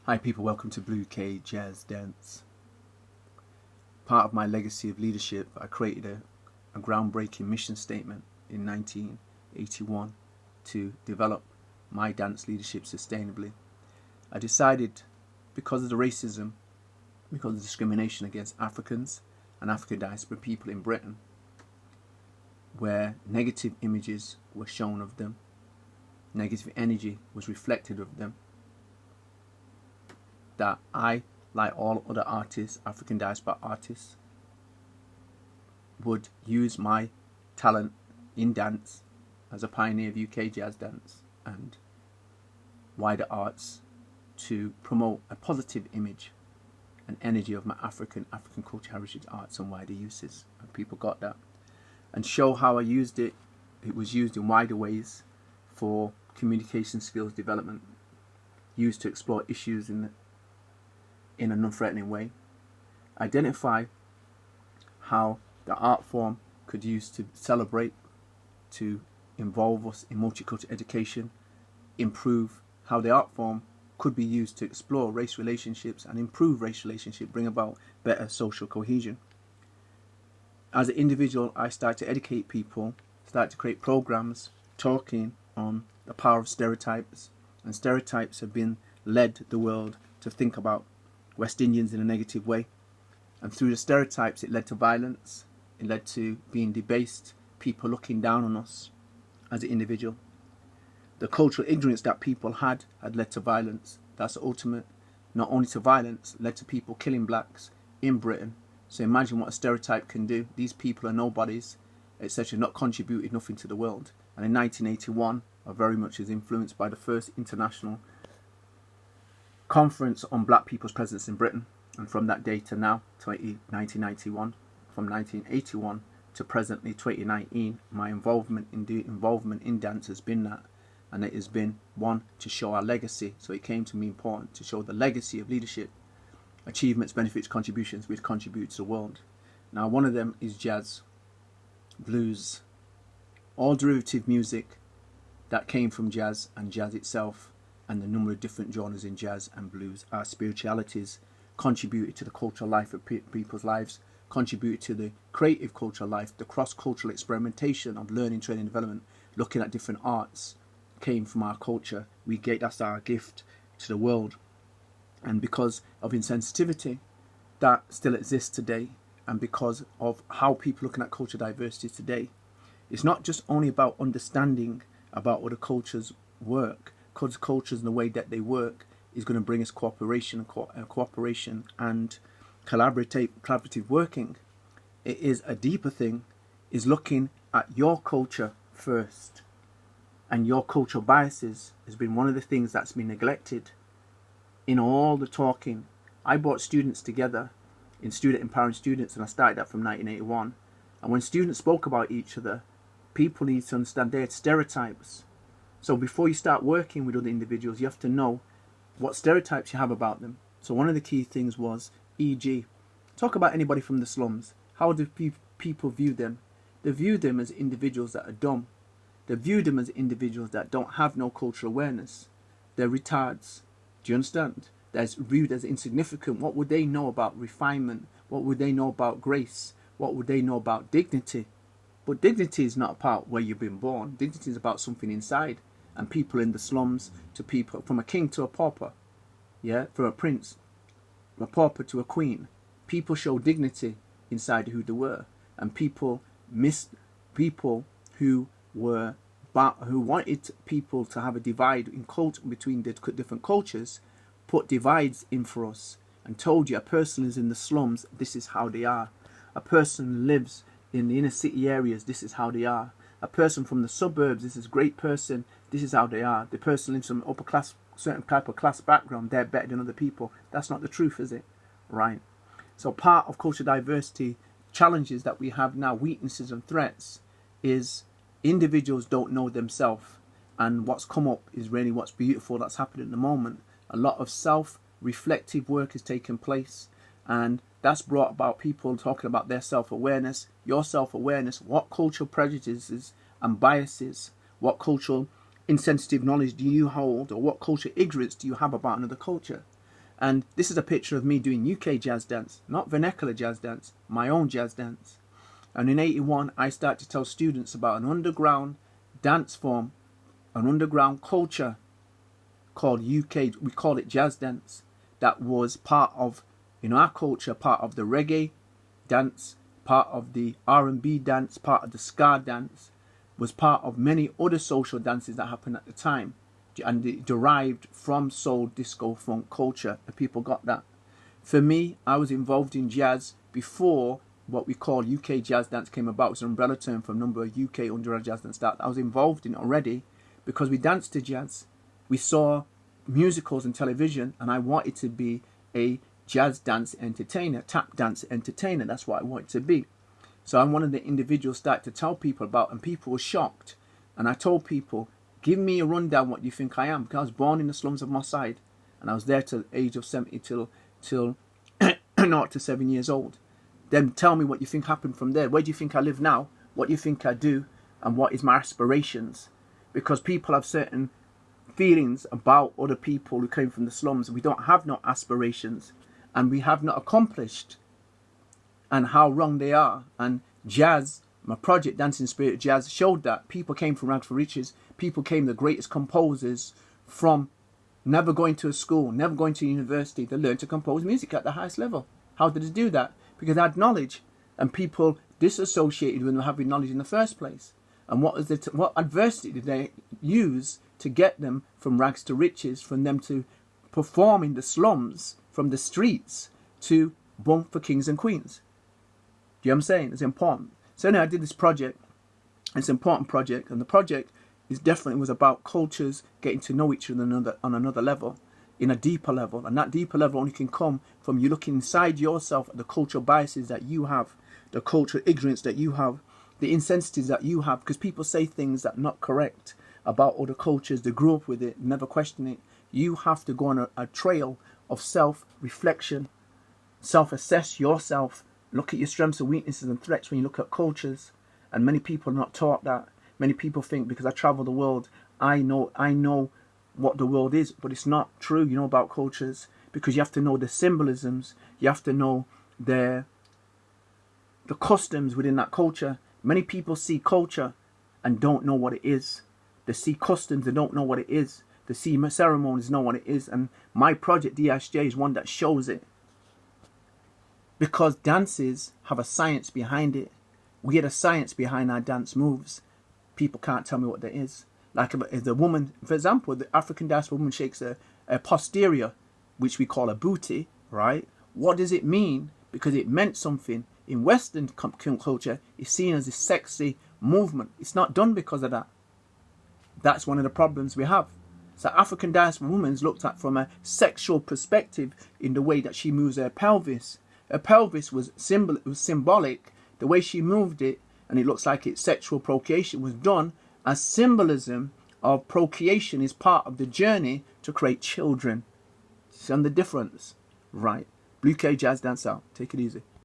Hi people, welcome to Blue K Jazz Dance. Part of my legacy of leadership, I created a groundbreaking mission statement in 1981 to develop my dance leadership sustainably. I decided, because of the racism, because of the discrimination against Africans and African diaspora people in Britain, where negative images were shown of them, negative energy was reflected of them, that I, like all other artists, African diaspora artists, would use my talent in dance as a pioneer of UK jazz dance and wider arts to promote a positive image and energy of my African culture, heritage, arts and wider uses. And people got that. And show how I used it. It was used in wider ways for communication skills development, used to explore issues in a non-threatening way, identify how the art form could use to celebrate, to involve us in multicultural education, improve how the art form could be used to explore race relationships and improve race relationships, bring about better social cohesion. As an individual, I started to educate people, started to create programs talking on the power of stereotypes, and stereotypes have been led the world to think about West Indians in a negative way, and through the stereotypes it led to violence, it led to being debased, people looking down on us as an individual. The cultural ignorance that people had led to violence. That's the ultimate, not only to violence, led to people killing blacks in Britain. So imagine what a stereotype can do. These people are nobodies, etc., not contributed nothing to the world. And in 1981 I very much was influenced by the first international conference on black people's presence in Britain, and from that day to now, 1991, from 1981 to presently 2019, my involvement in dance has been that, and it has been one to show our legacy. So it came to me important to show the legacy of leadership, achievements, benefits, contributions which contribute to the world. Now one of them is jazz, blues, all derivative music that came from jazz and jazz itself, and the number of different genres in jazz and blues. Our spiritualities contributed to the cultural life of people's lives, contributed to the creative cultural life, the cross-cultural experimentation of learning, training, development, looking at different arts came from our culture. That's our gift to the world. And because of insensitivity that still exists today, and because of how people looking at cultural diversity today, it's not just only about understanding about other cultures' work, because cultures and the way that they work is going to bring us cooperation and collaborative working. It is a deeper thing, is looking at your culture first, and your cultural biases has been one of the things that's been neglected in all the talking. I brought students together in Student Empowering Students, and I started that from 1981, and when students spoke about each other, people need to understand they had stereotypes. So before you start working with other individuals, you have to know what stereotypes you have about them. So one of the key things was, e.g., talk about anybody from the slums. How do people view them? They view them as individuals that are dumb. They view them as individuals that don't have no cultural awareness. They're retards. Do you understand? They're viewed as insignificant. What would they know about refinement? What would they know about grace? What would they know about dignity? But dignity is not about where you've been born. Dignity is about something inside. And people in the slums, to people, from a king to a pauper, yeah, from a prince, a pauper to a queen, people show dignity inside who they were, and people missed people who wanted people to have a divide in culture between the different cultures, put divides in for us, and told you a person is in the slums, this is how they are. A person lives in the inner city areas, this is how they are. A person from the suburbs, this is a great person, this is how they are. The person lives from upper class, certain type of class background, they're better than other people. That's not the truth, is it? Right. So part of cultural diversity challenges that we have now, weaknesses and threats, is individuals don't know themselves. And what's come up is really what's beautiful that's happening at the moment. A lot of self-reflective work is taking place, and that's brought about people talking about their self-awareness, your self-awareness, what cultural prejudices and biases, what cultural insensitive knowledge do you hold, or what cultural ignorance do you have about another culture? And this is a picture of me doing UK jazz dance, not vernacular jazz dance, my own jazz dance. And in 81, I started to tell students about an underground dance form, an underground culture called UK, we call it jazz dance, that was part of, in our culture, part of the reggae dance, part of the R&B dance, part of the ska dance, was part of many other social dances that happened at the time. And it derived from soul, disco, funk culture, and people got that. For me, I was involved in jazz before what we call UK jazz dance came about. It's an umbrella term for a number of UK underground jazz dance that I was involved in already because we danced to jazz. We saw musicals and television, and I wanted to be a jazz dance entertainer, tap dance entertainer. That's what I wanted to be. So I'm one of the individuals started to tell people about, and people were shocked. And I told people, give me a rundown what you think I am, because I was born in the slums of Moss Side, and I was there till the age of 70 till 0 to 7 years old. Then tell me what you think happened from there. Where do you think I live now? What do you think I do? And what is my aspirations? Because people have certain feelings about other people who came from the slums. We don't have no aspirations, and we have not accomplished, and how wrong they are. And jazz, my project Dancing Spirit Jazz, showed that people came from rags to riches. People came the greatest composers from never going to a school, never going to university. They learned to compose music at the highest level. How did they do that? Because they had knowledge, and people disassociated with them having knowledge in the first place. And what was what adversity did they use to get them from rags to riches, from them to perform in the slums, from the streets to bump for kings and queens? Do you know what I'm saying? It's important. So anyway, I did this project. It's an important project, and the project is definitely was about cultures getting to know each other on another level, in a deeper level. And that deeper level only can come from you looking inside yourself at the cultural biases that you have, the cultural ignorance that you have, the insensitivities that you have, because people say things that are not correct about other cultures. They grew up with it, never question it. You have to go on a trail of self-reflection, self-assess yourself, look at your strengths and weaknesses and threats when you look at cultures. And many people are not taught that. Many people think because I travel the world, I know what the world is, but it's not true, you know, about cultures, because you have to know the symbolisms, you have to know the customs within that culture. Many people see culture and don't know what it is. They see customs, they don't know what it is. They see ceremonies, know what it is. And my project DSJ is one that shows it. Because dances have a science behind it. We get a science behind our dance moves. People can't tell me what that is. Like if the woman, for example, the African diaspora woman shakes a posterior, which we call a booty, right? What does it mean? Because it meant something. In Western culture, it's seen as a sexy movement. It's not done because of that. That's one of the problems we have. So African diaspora woman is looked at from a sexual perspective in the way that she moves her pelvis. Her pelvis was symbolic. The way she moved it, and it looks like it's sexual procreation, was done as symbolism of procreation is part of the journey to create children. See the difference? Right. Blue K Jazz Dance out. Take it easy.